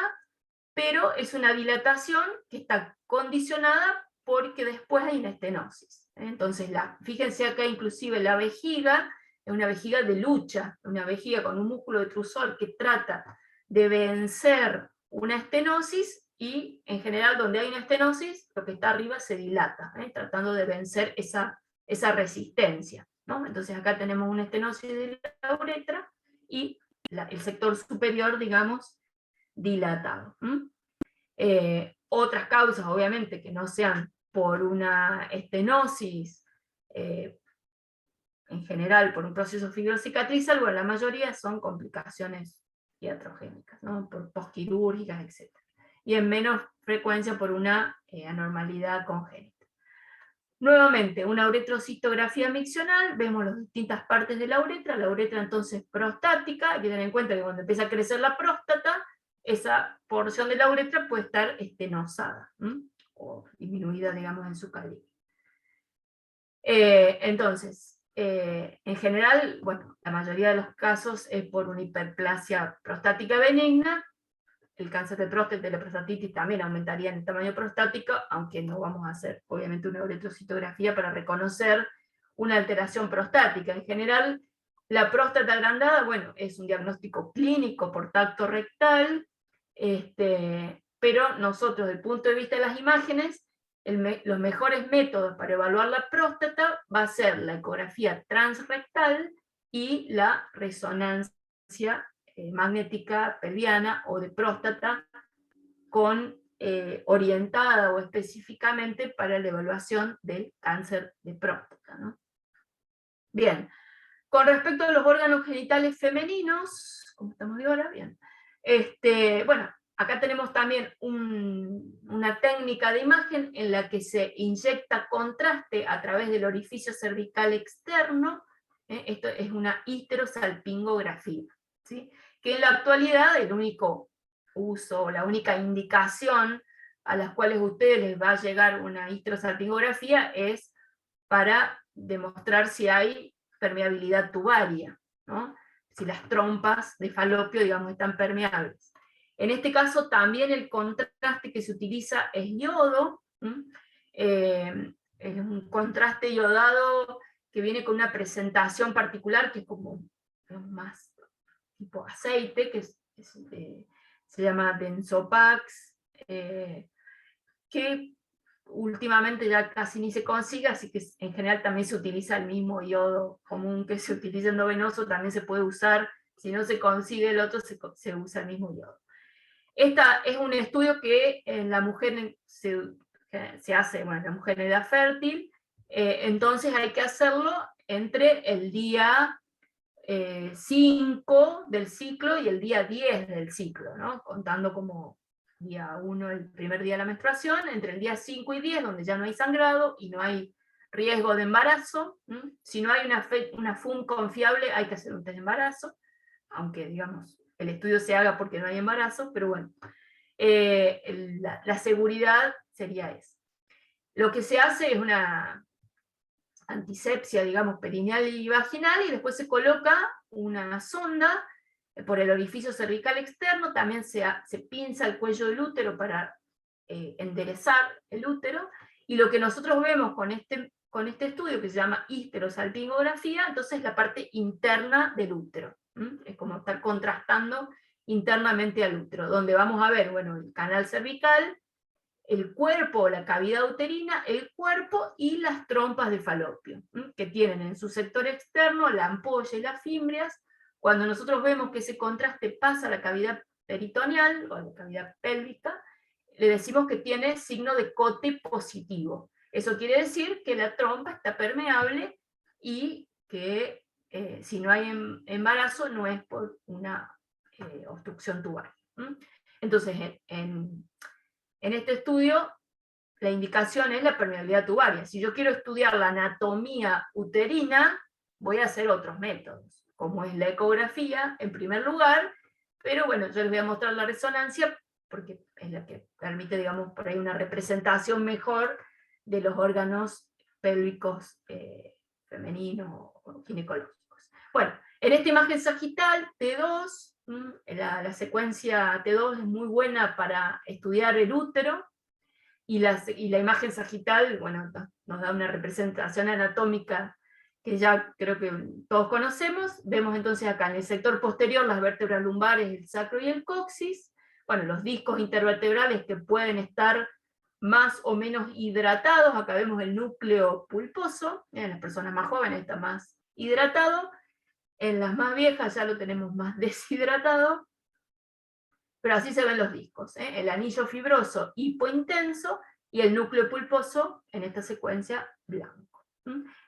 pero es una dilatación que está condicionada porque después hay una estenosis. Entonces, fíjense acá inclusive la vejiga, es una vejiga de lucha, una vejiga con un músculo detrusor que trata de vencer una estenosis, y en general donde hay una estenosis, lo que está arriba se dilata, tratando de vencer esa resistencia, ¿no? Entonces acá tenemos una estenosis de la uretra y el sector superior, digamos, dilatado. Otras causas, obviamente, que no sean por una estenosis, en general por un proceso fibrocicatrizal, bueno, la mayoría son complicaciones iatrogénicas, ¿no? Por posquirúrgicas, etc. Y en menos frecuencia por una anormalidad congénita. Nuevamente, una uretrocistografía miccional, vemos las distintas partes de la uretra entonces prostática. Hay que tener en cuenta que cuando empieza a crecer la próstata, esa porción de la uretra puede estar estenosada, o disminuida, digamos, en su calibre. Entonces, en general, bueno, la mayoría de los casos es por una hiperplasia prostática benigna. El cáncer de próstata y la prostatitis también aumentarían el tamaño prostático, aunque no vamos a hacer, obviamente, una uretrocitografía para reconocer una alteración prostática. En general, la próstata agrandada, bueno, es un diagnóstico clínico por tacto rectal, pero nosotros, desde el punto de vista de las imágenes, los mejores métodos para evaluar la próstata va a ser la ecografía transrectal y la resonancia magnética pelviana o de próstata, orientada o específicamente para la evaluación del cáncer de próstata, ¿no? Bien, con respecto a los órganos genitales femeninos, ¿cómo estamos de hora? Bien. Bueno, acá tenemos también una técnica de imagen en la que se inyecta contraste a través del orificio cervical externo. Esto es una histerosalpingografía, ¿sí? Que en la actualidad el único uso, la única indicación a las cuales a ustedes les va a llegar una histerosalpingografía es para demostrar si hay permeabilidad tubaria, ¿no? Si las trompas de falopio, digamos, están permeables. En este caso también el contraste que se utiliza es yodo, es un contraste yodado que viene con una presentación particular que es como más tipo aceite, que se llama Benzopax, que últimamente ya casi ni se consigue, así que en general también se utiliza el mismo yodo común que se utiliza en endovenoso, también se puede usar, si no se consigue el otro, se usa el mismo yodo. Esta es un estudio que en la mujer se hace, bueno, en la mujer en edad fértil, entonces hay que hacerlo entre el día 5 del ciclo y el día 10 del ciclo, ¿no? Contando como día 1, el primer día de la menstruación, entre el día 5 y 10, donde ya no hay sangrado y no hay riesgo de embarazo. Si no hay una FUM confiable, hay que hacer un test de embarazo, aunque, digamos, el estudio se haga porque no hay embarazo, pero bueno, la seguridad sería esa. Lo que se hace es una antisepsia, digamos, perineal y vaginal, y después se coloca una sonda por el orificio cervical externo, también se pinza el cuello del útero para enderezar el útero, y lo que nosotros vemos con este estudio, que se llama histerosalpingografía, entonces la parte interna del útero. Es como estar contrastando internamente al útero, donde vamos a ver, bueno, el canal cervical, el cuerpo, la cavidad uterina, el cuerpo y las trompas de falopio, que tienen en su sector externo la ampolla y las fimbrias. Cuando nosotros vemos que ese contraste pasa a la cavidad peritoneal, o a la cavidad pélvica, le decimos que tiene signo de cote positivo. Eso quiere decir que la trompa está permeable y que si no hay embarazo no es por una obstrucción tubaria. Entonces, en este estudio, la indicación es la permeabilidad tubaria. Si yo quiero estudiar la anatomía uterina, voy a hacer otros métodos, como es la ecografía, en primer lugar, pero bueno, yo les voy a mostrar la resonancia, porque es la que permite, digamos, por ahí una representación mejor de los órganos pélvicos femeninos o ginecológicos. Bueno, en esta imagen sagital, T2, la secuencia T2 es muy buena para estudiar el útero, y la imagen sagital, bueno, nos da una representación anatómica que ya creo que todos conocemos. Vemos entonces acá en el sector posterior las vértebras lumbares, el sacro y el coxis, bueno, los discos intervertebrales que pueden estar más o menos hidratados. Acá vemos el núcleo pulposo, en las personas más jóvenes está más hidratado, en las más viejas ya lo tenemos más deshidratado, pero así se ven los discos, el anillo fibroso hipointenso y el núcleo pulposo en esta secuencia blanco.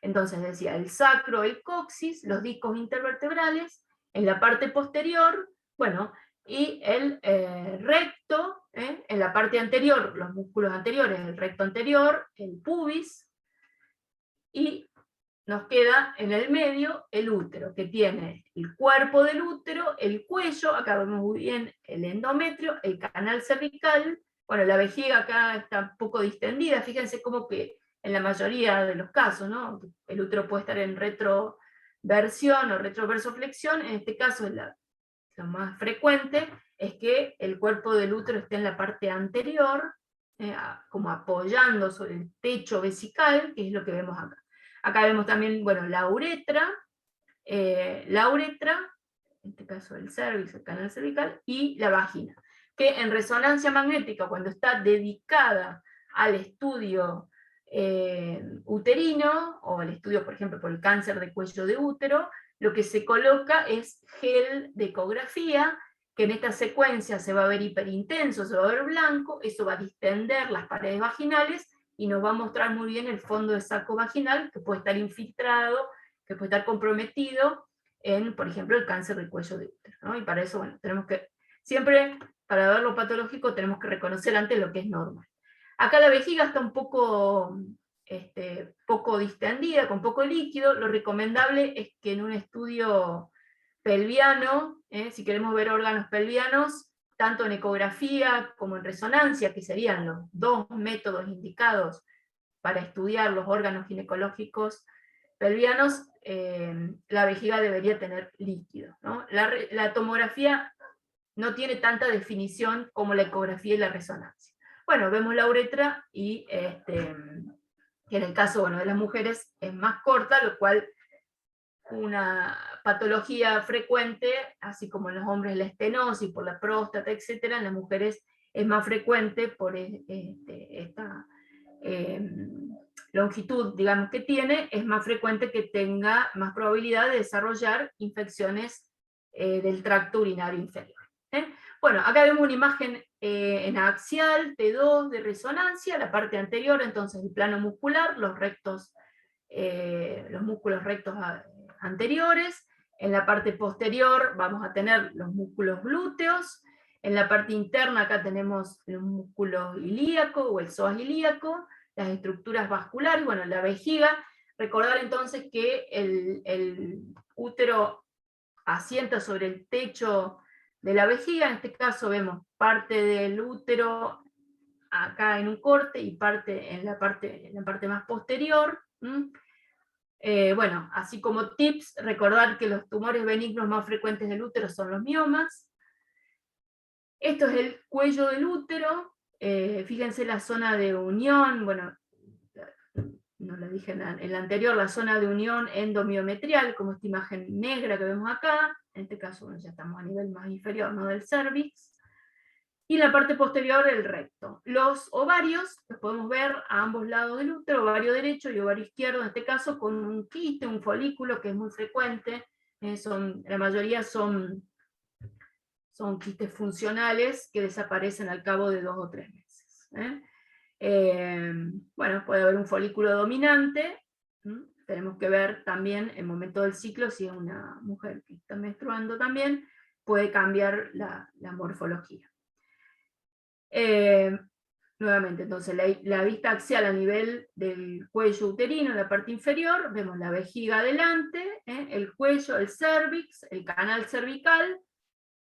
Entonces decía, el sacro, el coxis, los discos intervertebrales, en la parte posterior, bueno, y el recto, en la parte anterior, los músculos anteriores, el recto anterior, el pubis, y nos queda en el medio el útero, que tiene el cuerpo del útero, el cuello, acá vemos muy bien el endometrio, el canal cervical, bueno, la vejiga acá está un poco distendida, fíjense como que en la mayoría de los casos, ¿no? El útero puede estar en retroversión o retroversoflexión, en este caso lo más frecuente es que el cuerpo del útero esté en la parte anterior, como apoyando sobre el techo vesical, que es lo que vemos acá. Acá vemos también, bueno, la uretra, en este caso el cervix, el canal cervical, y la vagina, que en resonancia magnética, cuando está dedicada al estudio uterino, o al estudio, por ejemplo, por el cáncer de cuello de útero, lo que se coloca es gel de ecografía, que en esta secuencia se va a ver hiperintenso, se va a ver blanco, eso va a distender las paredes vaginales, y nos va a mostrar muy bien el fondo del saco vaginal, que puede estar infiltrado, que puede estar comprometido en, por ejemplo, el cáncer del cuello de útero, ¿no? Y para eso, bueno, tenemos que, siempre, para ver lo patológico, tenemos que reconocer antes lo que es normal. Acá la vejiga está un poco, poco distendida, con poco líquido. Lo recomendable es que en un estudio pelviano, si queremos ver órganos pelvianos, tanto en ecografía como en resonancia, que serían los dos métodos indicados para estudiar los órganos ginecológicos pelvianos, la vejiga debería tener líquido, ¿no? La tomografía no tiene tanta definición como la ecografía y la resonancia. Bueno, vemos la uretra y que en el caso, bueno, de las mujeres es más corta, lo cual una patología frecuente, así como en los hombres la estenosis por la próstata, etcétera, en las mujeres es más frecuente por esta longitud, digamos, que tiene, es más frecuente que tenga más probabilidad de desarrollar infecciones del tracto urinario inferior. Bueno, acá vemos una imagen en axial, T2 de resonancia, la parte anterior, entonces el plano muscular, los músculos rectos anteriores, en la parte posterior vamos a tener los músculos glúteos, en la parte interna acá tenemos el músculo ilíaco o el psoas ilíaco, las estructuras vasculares, bueno, la vejiga. Recordar entonces que el útero asienta sobre el techo de la vejiga, en este caso vemos parte del útero acá en un corte y parte en la parte más posterior. Bueno, así como tips, recordar que los tumores benignos más frecuentes del útero son los miomas. Esto es el cuello del útero, fíjense la zona de unión, bueno, no lo dije en la anterior, la zona de unión endomiometrial, como esta imagen negra que vemos acá, en este caso bueno, ya estamos a nivel más inferior, ¿no?, del cervix, y la parte posterior el recto. Los ovarios los podemos ver a ambos lados del útero, ovario derecho y ovario izquierdo, en este caso con un quiste, un folículo que es muy frecuente, la mayoría son quistes funcionales que desaparecen al cabo de 2 o 3 meses. Bueno, puede haber un folículo dominante, tenemos que ver también el momento del ciclo, si es una mujer que está menstruando también, puede cambiar la morfología. Nuevamente, entonces, la vista axial a nivel del cuello uterino, en la parte inferior, vemos la vejiga adelante, el cuello, el cervix, el canal cervical,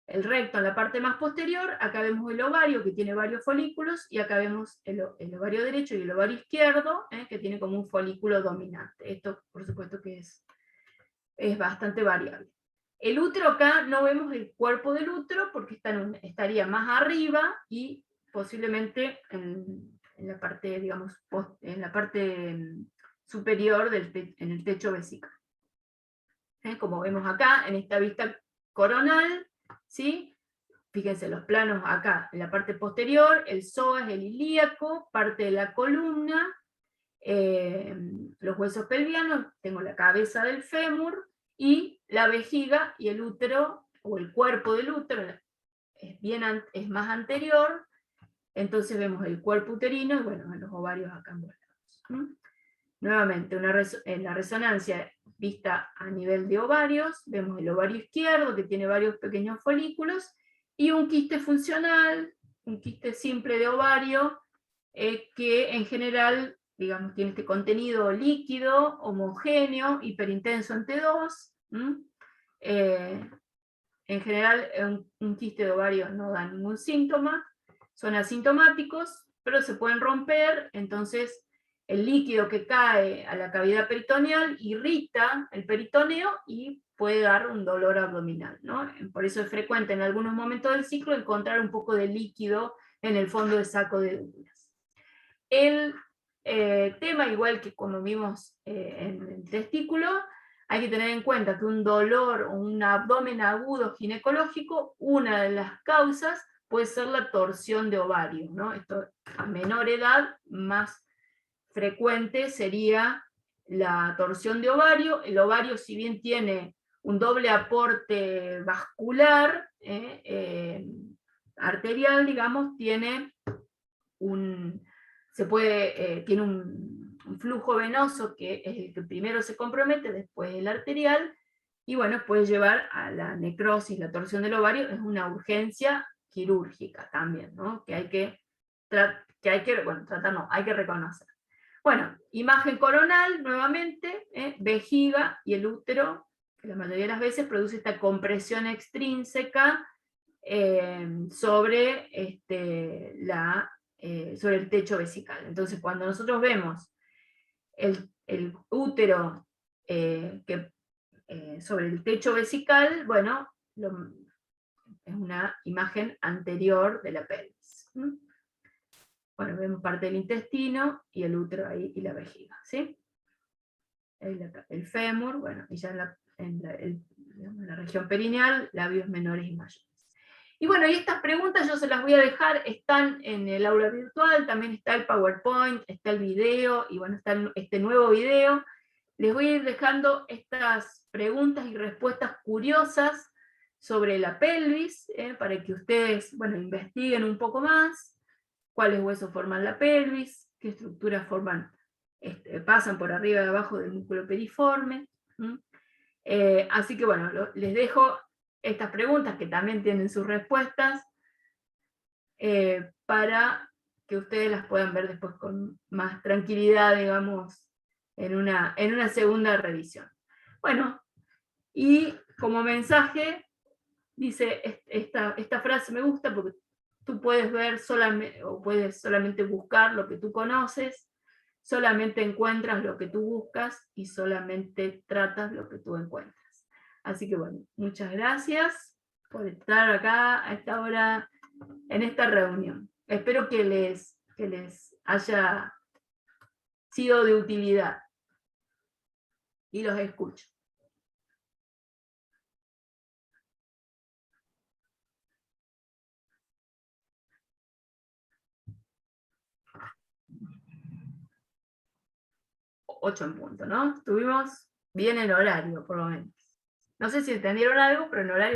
el recto en la parte más posterior, acá vemos el ovario que tiene varios folículos, y acá vemos el ovario derecho y el ovario izquierdo, que tiene como un folículo dominante. Esto, por supuesto, que es bastante variable. El útero acá no vemos el cuerpo del útero porque estaría más arriba y posiblemente en la parte, digamos, en la parte superior en el techo vesical. Como vemos acá, en esta vista coronal, ¿sí? Fíjense los planos acá, en la parte posterior, el psoas, el ilíaco, parte de la columna, los huesos pelvianos, tengo la cabeza del fémur, y la vejiga y el útero, o el cuerpo del útero, es más anterior, entonces vemos el cuerpo uterino, y bueno, los ovarios acá envueltos. Nuevamente, en la resonancia vista a nivel de ovarios, vemos el ovario izquierdo, que tiene varios pequeños folículos, y un quiste funcional, un quiste simple de ovario, que en general, digamos, tiene este contenido líquido, homogéneo, hiperintenso en T2. En general, un quiste de ovario no da ningún síntoma, son asintomáticos, pero se pueden romper, entonces el líquido que cae a la cavidad peritoneal irrita el peritoneo y puede dar un dolor abdominal, ¿no? Por eso es frecuente en algunos momentos del ciclo encontrar un poco de líquido en el fondo del saco de úteros. El tema, igual que como vimos en el testículo, hay que tener en cuenta que un dolor o un abdomen agudo ginecológico, una de las causas puede ser la torsión de ovario, ¿no? Esto a menor edad, más frecuente sería la torsión de ovario. El ovario, si bien tiene un doble aporte vascular, arterial, digamos, tiene un flujo venoso que es el que primero se compromete, después el arterial, y bueno, puede llevar a la necrosis, la torsión del ovario, es una urgencia quirúrgica también, ¿no? Que hay que reconocer. Bueno, imagen coronal, nuevamente, vejiga y el útero, que la mayoría de las veces produce esta compresión extrínseca sobre, sobre el techo vesical. Entonces, cuando nosotros vemos el útero sobre el techo vesical, bueno, es una imagen anterior de la pelvis. Bueno, vemos parte del intestino y el útero ahí y la vejiga, ¿sí? El fémur, bueno, y ya en la región perineal, labios menores y mayores. Y bueno, y estas preguntas yo se las voy a dejar, están en el aula virtual, también está el PowerPoint, está el video, y bueno, está este nuevo video. Les voy a ir dejando estas preguntas y respuestas curiosas sobre la pelvis, para que ustedes, bueno, investiguen un poco más, cuáles huesos forman la pelvis, qué estructuras pasan por arriba y abajo del músculo periforme. Así que bueno, les dejo estas preguntas que también tienen sus respuestas, para que ustedes las puedan ver después con más tranquilidad, digamos, en una segunda revisión. Bueno, y como mensaje, dice, esta frase me gusta porque tú puedes ver solamente, o puedes solamente buscar lo que tú conoces, solamente encuentras lo que tú buscas y solamente tratas lo que tú encuentras. Así que bueno, muchas gracias por estar acá a esta hora en esta reunión. Espero que les haya sido de utilidad y los escucho. Ocho en punto, ¿no? Estuvimos bien en horario, por lo menos. No sé si entendieron algo, pero en horario